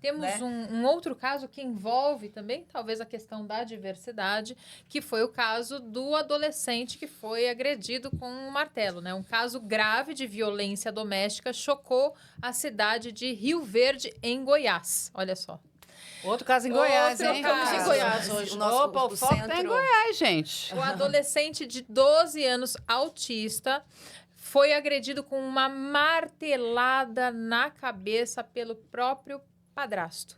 Temos né? um outro caso que envolve também, talvez, a questão da diversidade, que foi o caso do adolescente que foi agredido com um martelo, né? Um caso grave de violência doméstica chocou a cidade de Rio Verde, em Goiás. Olha só. Outro caso em Goiás, Outro hein? caso. Estamos em Goiás hoje. O nosso- Opa, o o foco tá em centro- Goiás, gente. O adolescente de 12 anos, autista, foi agredido com uma martelada na cabeça pelo próprio padrasto,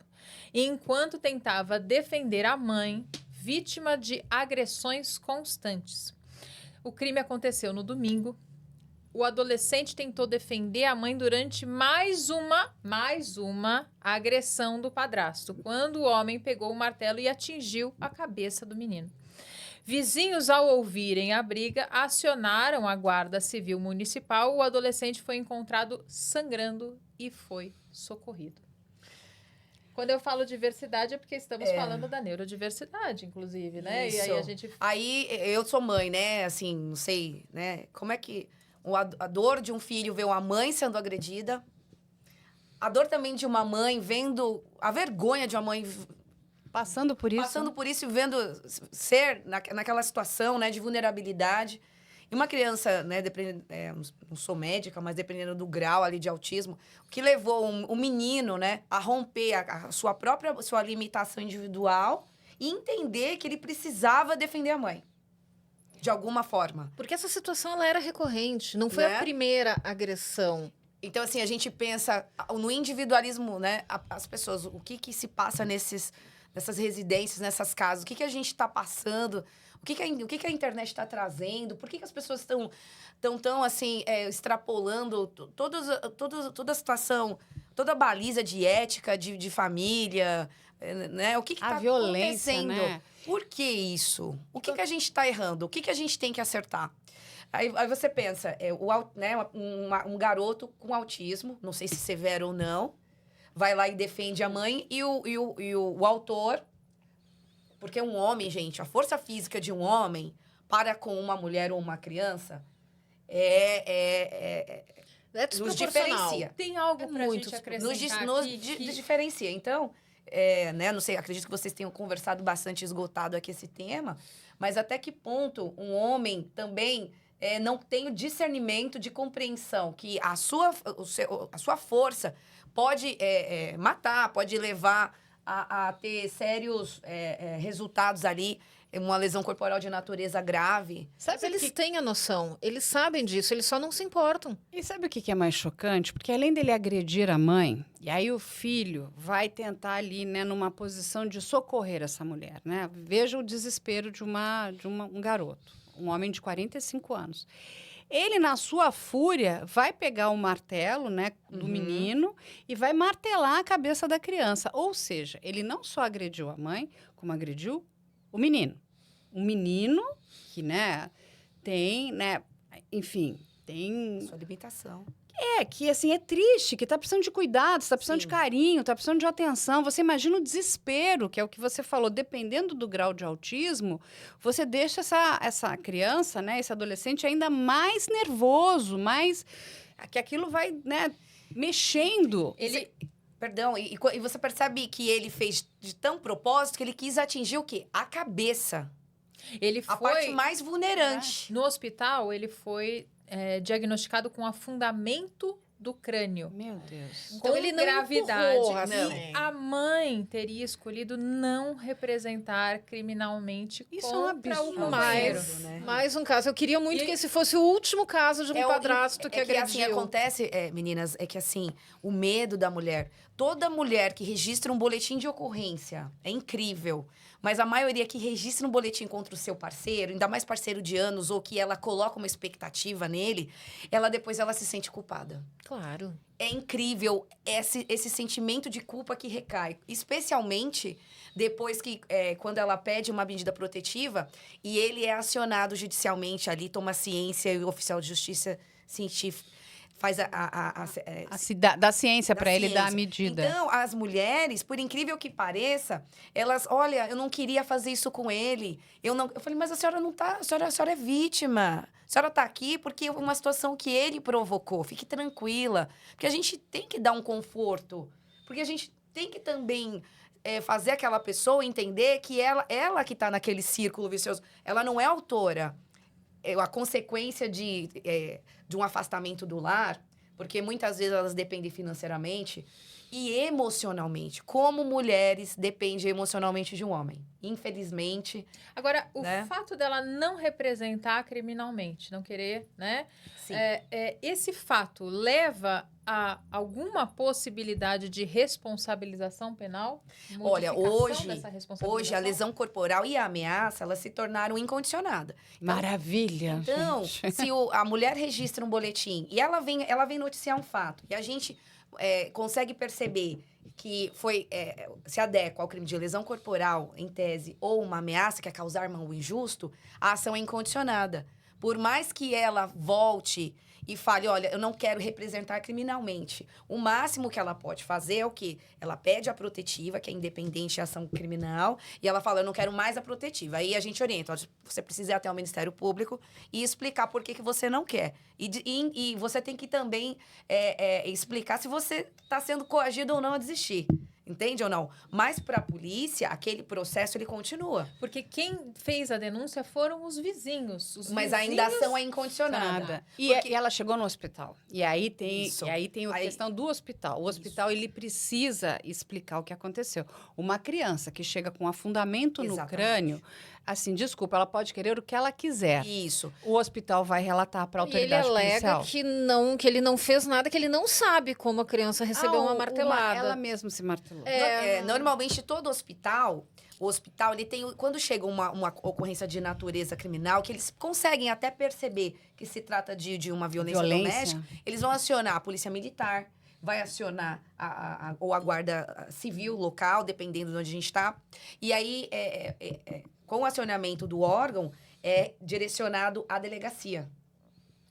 enquanto tentava defender a mãe, vítima de agressões constantes. O crime aconteceu no domingo. O adolescente tentou defender a mãe durante mais uma agressão do padrasto, quando o homem pegou o martelo e atingiu a cabeça do menino. Vizinhos, ao ouvirem a briga, acionaram a Guarda Civil Municipal. O adolescente foi encontrado sangrando e foi socorrido. Quando eu falo diversidade é porque estamos falando da neurodiversidade, inclusive, né? Isso. E aí a gente... Aí eu sou mãe, né? Assim, não sei, né? Como é que a dor de um filho ver uma mãe sendo agredida, a dor também de uma mãe vendo a vergonha de uma mãe Passando por isso. passando por isso e vendo ser naquela situação, né, de vulnerabilidade. E uma criança, né, não sou médica, mas dependendo do grau ali de autismo, o que levou um menino, né, a romper a sua limitação individual e entender que ele precisava defender a mãe, de alguma forma. Porque essa situação ela era recorrente, não foi Né? a primeira agressão. Então, assim, a gente pensa no individualismo, né? As pessoas, o que se passa nessas residências, nessas casas, o que a gente está passando, o que a internet está trazendo, por que as pessoas estão tão assim, extrapolando toda a situação, toda a baliza de ética, de família, né? O que A está violência, acontecendo? né? Por que isso? O que a gente está errando? O que a gente tem que acertar? Aí você pensa, né, um garoto com autismo, não sei se severo ou não, vai lá e defende a mãe e o autor, porque um homem, gente, a força física de um homem para com uma mulher ou uma criança É nos desproporcional. diferencia. Tem algo pra muito gente acrescentar Nos aqui? que- diferencia. Então, né, não sei, acredito que vocês tenham conversado bastante, esgotado aqui esse tema, mas até que ponto um homem também não tem o discernimento de compreensão que a sua força pode matar, pode levar a ter sérios resultados ali, uma lesão corporal de natureza grave. Mas eles têm a noção, eles sabem disso, eles só não se importam. E sabe o que é mais chocante? Porque além dele agredir a mãe, e aí o filho vai tentar ali, né, numa posição de socorrer essa mulher, né? Veja o desespero de um garoto, um homem de 45 anos. Ele, na sua fúria, vai pegar o martelo, né, do menino e vai martelar a cabeça da criança. Ou seja, ele não só agrediu a mãe, como agrediu o menino. Um menino que, né, tem, né, enfim, tem... Sua limitação. que assim, é triste, que tá precisando de cuidado, tá precisando de Sim. carinho, tá precisando de atenção. Você imagina o desespero, que é o que você falou, dependendo do grau de autismo, você deixa essa criança, né, esse adolescente ainda mais nervoso, mais... que aquilo vai, né, mexendo. Perdão, e você percebe que ele fez de tão propósito que ele quis atingir o quê? A cabeça. Ele A foi... parte mais vulnerante. No hospital, ele foi diagnosticado com afundamento do crânio. Meu Deus. Então Com ele não gravidade. empurrou, E assim. a mãe teria escolhido não representar criminalmente Isso é um contra o absurdo. companheiro. Mas, mais um caso. Eu queria muito que esse fosse o último caso de um padrasto que agrediu. assim, acontece, meninas, é que assim, o medo da mulher. Toda mulher que registra um boletim de ocorrência é incrível. Mas a maioria que registra um boletim contra o seu parceiro, ainda mais parceiro de anos, ou que ela coloca uma expectativa nele, depois ela se sente culpada. Claro. É incrível esse sentimento de culpa que recai. Especialmente depois que, quando ela pede uma medida protetiva e ele é acionado judicialmente ali, toma ciência e o oficial de justiça científica faz Da ciência para ele dar a ciência. medida. Então, as mulheres, por incrível que pareça, elas, olha, eu não queria fazer isso com ele. Eu falei, mas a senhora não tá, a senhora é vítima. A senhora tá aqui porque é uma situação que ele provocou. Fique tranquila. Porque a gente tem que dar um conforto. Porque a gente tem que também fazer aquela pessoa entender que ela que está naquele círculo vicioso, ela não é autora. A consequência de um afastamento do lar, porque muitas vezes elas dependem financeiramente e emocionalmente. Como mulheres dependem emocionalmente de um homem. Infelizmente. Agora, o né? fato dela não representar criminalmente, não querer, né? Sim. Esse fato leva a alguma possibilidade de responsabilização penal? Olha, Modificação dessa hoje a responsabilização? lesão corporal e a ameaça, elas se tornaram incondicionadas. Maravilha. Então, gente. se a mulher registra um boletim e ela vem noticiar um fato e a gente consegue perceber que se adequa ao crime de lesão corporal, em tese, ou uma ameaça que é causar mal injusto, a ação é incondicionada. Por mais que ela volte e fale, olha, eu não quero representar criminalmente. O máximo que ela pode fazer é o quê? Ela pede a protetiva, que é independente de ação criminal, e ela fala, eu não quero mais a protetiva. Aí a gente orienta, ó, você precisa ir até o Ministério Público e explicar por que você não quer. E você tem que também explicar se você está sendo coagido ou não a desistir. Entende ou não? Mas para a polícia, aquele processo, ele continua. Porque quem fez a denúncia foram os vizinhos. Mas ainda a ação é incondicionada. Nada. E Porque- ela chegou no hospital. E aí tem, Isso. a questão do hospital. O hospital, ele precisa explicar o que aconteceu. Uma criança que chega com afundamento no Exatamente. crânio, assim, desculpa, ela pode querer o que ela quiser. Isso. O hospital vai relatar para a E ele autoridade alega policial. que ele não fez nada, que ele não sabe como a criança recebeu uma martelada. Ela mesma se martelou. Normalmente, todo hospital, o hospital, ele tem... Quando chega uma ocorrência de natureza criminal, que eles conseguem até perceber que se trata de uma violência doméstica, eles vão acionar a polícia militar, vai acionar ou a guarda civil local, dependendo de onde a gente está. E aí, com o acionamento do órgão, é direcionado à delegacia.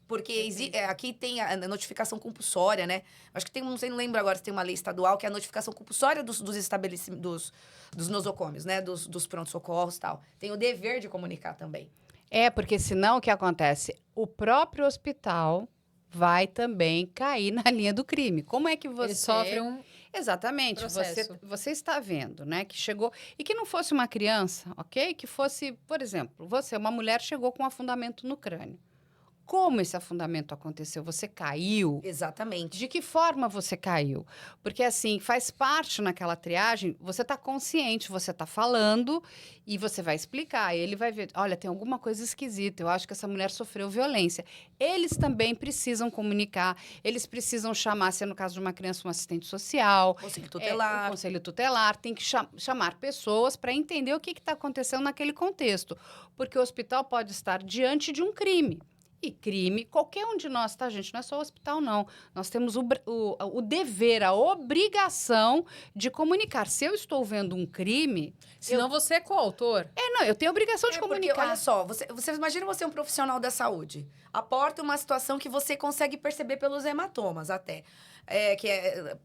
Porque aqui tem a notificação compulsória, né? Acho que tem, não sei, não lembro agora se tem uma lei estadual, que é a notificação compulsória dos estabelecimentos, dos nosocômios, né? Dos pronto-socorros e tal. Tem o dever de comunicar também. Porque senão o que acontece? O próprio hospital vai também cair na linha do crime. Como é que você... Ele sofre um Exatamente. processo. Você está vendo, né? Que chegou... E que não fosse uma criança, ok? Que fosse, por exemplo, uma mulher chegou com um afundamento no crânio. Como esse afundamento aconteceu? Você caiu? Exatamente. De que forma você caiu? Porque, assim, faz parte naquela triagem, você está consciente, você está falando e você vai explicar. Ele vai ver, olha, tem alguma coisa esquisita, eu acho que essa mulher sofreu violência. Eles também precisam comunicar, eles precisam chamar, se é no caso de uma criança, um assistente social. Conselho tutelar. O conselho tutelar tem que chamar pessoas para entender o que está acontecendo naquele contexto. Porque o hospital pode estar diante de um crime. E crime, qualquer um de nós, tá, gente? Não é só o hospital, não. Nós temos o dever, a obrigação de comunicar. Se eu estou vendo um crime... Senão você é coautor. Não, eu tenho a obrigação de Porque, comunicar. olha só, você imagina você um profissional da saúde. Aporta uma situação que você consegue perceber pelos hematomas até.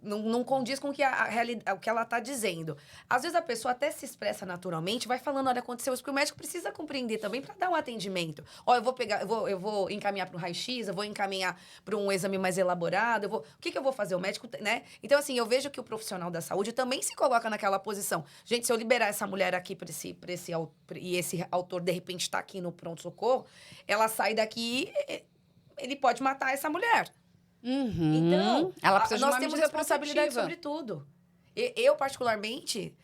Não condiz com o que o que ela está dizendo. Às vezes a pessoa até se expressa naturalmente, vai falando, olha, aconteceu isso, porque o médico precisa compreender também para dar um atendimento. Ó, eu vou encaminhar para um raio-x, eu vou encaminhar para um exame mais elaborado, o que eu vou fazer? O médico, né? Então, assim, eu vejo que o profissional da saúde também se coloca naquela posição. Gente, se eu liberar essa mulher aqui e esse autor, de repente, está aqui no pronto-socorro, ela sai daqui, ele pode matar essa mulher. Uhum. Então, ela precisa de nós uma temos medida responsabilidade protetiva. sobre tudo. Eu, particularmente,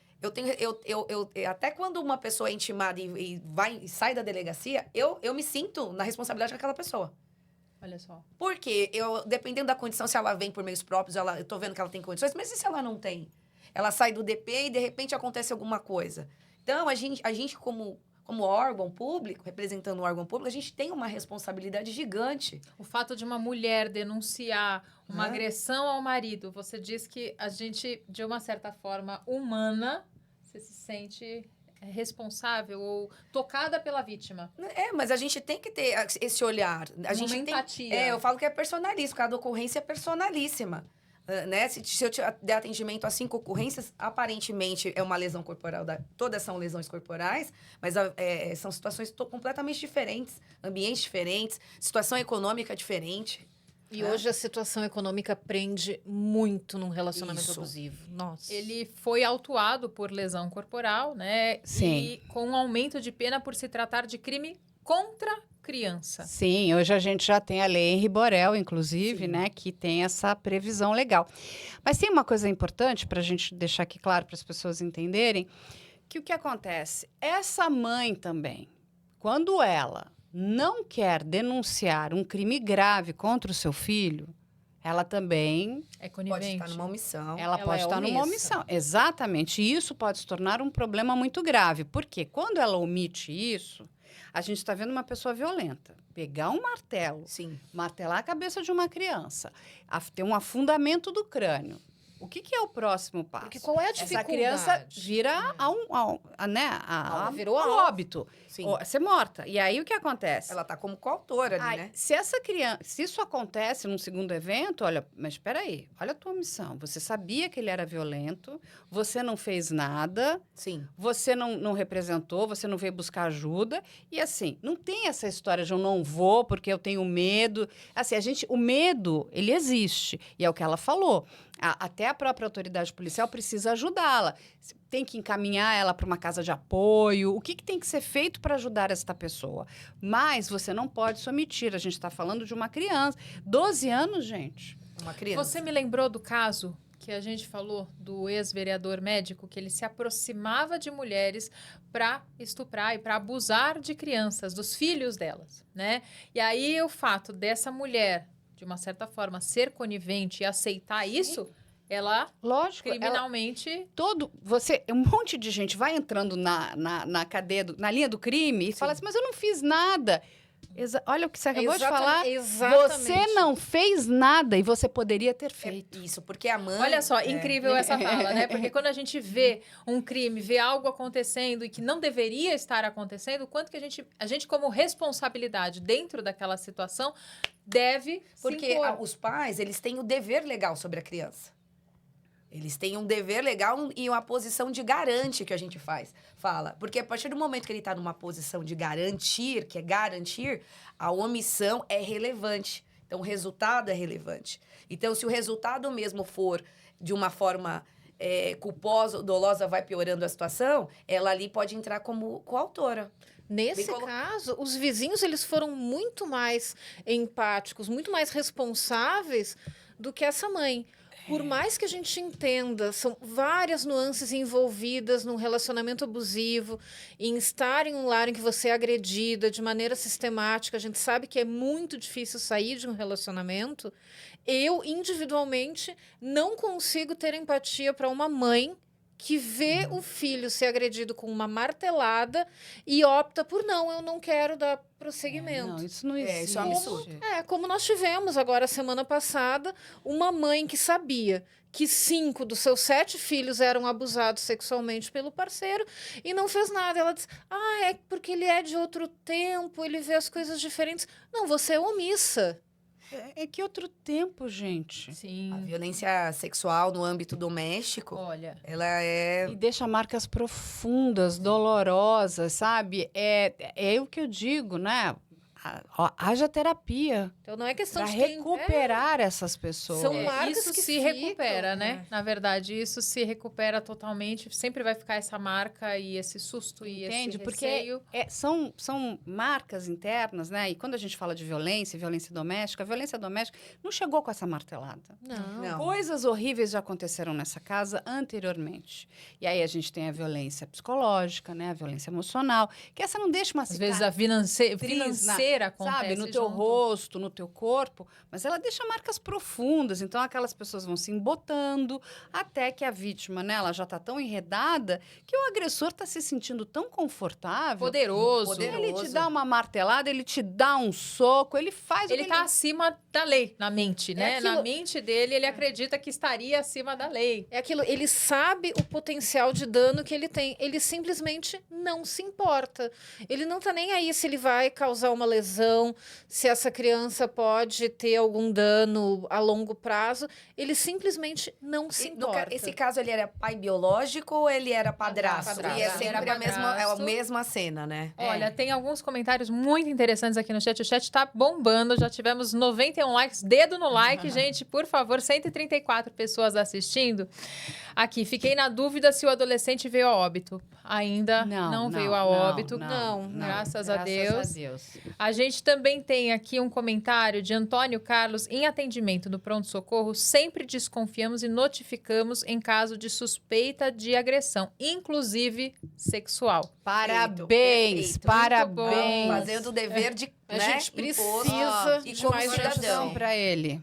até quando uma pessoa é intimada e sai da delegacia, eu me sinto na responsabilidade daquela pessoa. Olha só. Porque dependendo da condição, se ela vem por meios próprios, eu tô vendo que ela tem condições, mas e se ela não tem? Ela sai do DP e, de repente, acontece alguma coisa. Então, a gente como órgão público, representando o órgão público, a gente tem uma responsabilidade gigante. O fato de uma mulher denunciar uma agressão ao marido, você diz que a gente, de uma certa forma humana, você se sente responsável ou tocada pela vítima. Mas a gente tem que ter esse olhar. Uma empatia. Eu falo que é personalíssimo, cada ocorrência é personalíssima. Né? Se eu der atendimento a 5 ocorrências, aparentemente é uma lesão corporal, todas são lesões corporais, mas são situações completamente diferentes, ambientes diferentes, situação econômica diferente. E hoje a situação econômica prende muito num relacionamento Isso. abusivo. Nossa. Ele foi autuado por lesão corporal, né? Sim. E com um aumento de pena por se tratar de crime contra criança. Sim, hoje a gente já tem a lei Henri Borel, inclusive, Sim. né, que tem essa previsão legal. Mas tem uma coisa importante para a gente deixar aqui claro para as pessoas entenderem, que o que acontece? Essa mãe também, quando ela não quer denunciar um crime grave contra o seu filho, ela também É Pode conivente. estar numa omissão. ela pode é estar numa omissa. omissão. Exatamente. E isso pode se tornar um problema muito grave. Porque quando ela omite isso, a gente está vendo uma pessoa violenta pegar um martelo, Sim. martelar a cabeça de uma criança, ter um afundamento do crânio. O que é o próximo passo? Porque qual é a Essa dificuldade? criança vira Ela virou ao alvo. óbito, Sim. ou ser morta. E aí o que acontece? Ela tá como coautora ali, Ai, né? se essa criança, se isso acontece num segundo evento, olha, mas espera aí, olha a tua missão. Você sabia que ele era violento, você não fez nada, Sim. você não representou, você não veio buscar ajuda. E assim, não tem essa história de eu não vou porque eu tenho medo. Assim, o medo, ele existe. E é o que ela falou. Até a própria autoridade policial precisa ajudá-la. Tem que encaminhar ela para uma casa de apoio. O que tem que ser feito para ajudar esta pessoa? Mas você não pode se omitir. A gente está falando de uma criança. 12 anos, gente. Uma criança. Você me lembrou do caso que a gente falou do ex-vereador médico, que ele se aproximava de mulheres para estuprar e para abusar de crianças, dos filhos delas, né? E aí o fato dessa mulher, de uma certa forma, ser conivente e aceitar isso, ela Lógico. criminalmente... Um monte de gente vai entrando na cadeia, na linha do crime e fala assim, mas eu não fiz nada. Olha o que você acabou de falar. Exatamente. Você não fez nada e você poderia ter feito. Isso, porque a mãe... Olha só, incrível essa fala, né? Porque quando a gente vê um crime, vê algo acontecendo e que não deveria estar acontecendo, o quanto que a gente como responsabilidade dentro daquela situação deve Porque se impor. os pais, eles têm o dever legal sobre a criança. Eles têm um dever legal e uma posição de garante que a gente fala. Porque a partir do momento que ele está numa posição de garantir, que é garantir, a omissão é relevante. Então, o resultado é relevante. Então, se o resultado mesmo for de uma forma culposa ou dolosa, vai piorando a situação, ela ali pode entrar como coautora. Nesse caso, os vizinhos eles foram muito mais empáticos, muito mais responsáveis do que essa mãe. Por mais que a gente entenda, são várias nuances envolvidas num relacionamento abusivo, em estar em um lar em que você é agredida de maneira sistemática, a gente sabe que é muito difícil sair de um relacionamento. Eu, individualmente, não consigo ter empatia para uma mãe que vê o filho ser agredido com uma martelada e opta por eu não quero dar prosseguimento. Não, isso não existe. Isso é um absurdo. Como nós tivemos agora, semana passada, uma mãe que sabia que 5 dos seus 7 filhos eram abusados sexualmente pelo parceiro e não fez nada. Ela disse, é porque ele é de outro tempo, ele vê as coisas diferentes. Não, você é omissa. É que outro tempo, gente. Sim. A violência sexual no âmbito doméstico, Olha, ela é... E deixa marcas profundas, dolorosas, sabe? É o que eu digo, né? Haja terapia Então não é questão para de quem... recuperar essas pessoas. São marcas isso que se ficam, recupera, né? Na verdade, isso se recupera totalmente. Sempre vai ficar essa marca e esse susto e Entende? esse Porque receio. são marcas internas, né? E quando a gente fala de violência, violência doméstica, a violência doméstica não chegou com essa martelada. Não. Coisas horríveis já aconteceram nessa casa anteriormente. E aí a gente tem a violência psicológica, né? A violência emocional, que essa não deixa uma Às vezes a financeira acontece sabe, no teu junto. rosto, no teu corpo, mas ela deixa marcas profundas. Então aquelas pessoas vão se embotando até que a vítima, né, ela já está tão enredada que o agressor está se sentindo tão confortável. Poderoso. Ele te dá uma martelada, ele te dá um soco, ele faz Ele o que tá acima da lei, na mente, né? aquilo- Na mente dele, ele acredita que estaria acima da lei. É aquilo, ele sabe o potencial de dano que ele tem. Ele simplesmente não se importa. Ele não tá nem aí se ele vai causar uma lesão, se essa criança criança pode ter algum dano a longo prazo, ele simplesmente não se importa. Esse caso, ele era pai biológico ou ele era padrasto? Padrasto. E é Ele sempre era a padrasto. mesma cena, né? Olha, tem alguns comentários muito interessantes aqui no chat. O chat tá bombando. Já tivemos 91 likes. Dedo no like, gente, por favor. 134 pessoas assistindo. Aqui, fiquei na dúvida se o adolescente veio a óbito. Ainda não veio a óbito. Não. Graças a Deus. A gente também tem aqui um comentário de Antônio Carlos. Em atendimento do pronto-socorro, sempre desconfiamos e notificamos em caso de suspeita de agressão, inclusive sexual. Parabéns, Perfeito. parabéns. Fazendo o dever de, A né, gente imposto precisa e de como mais cidadão. Para ele.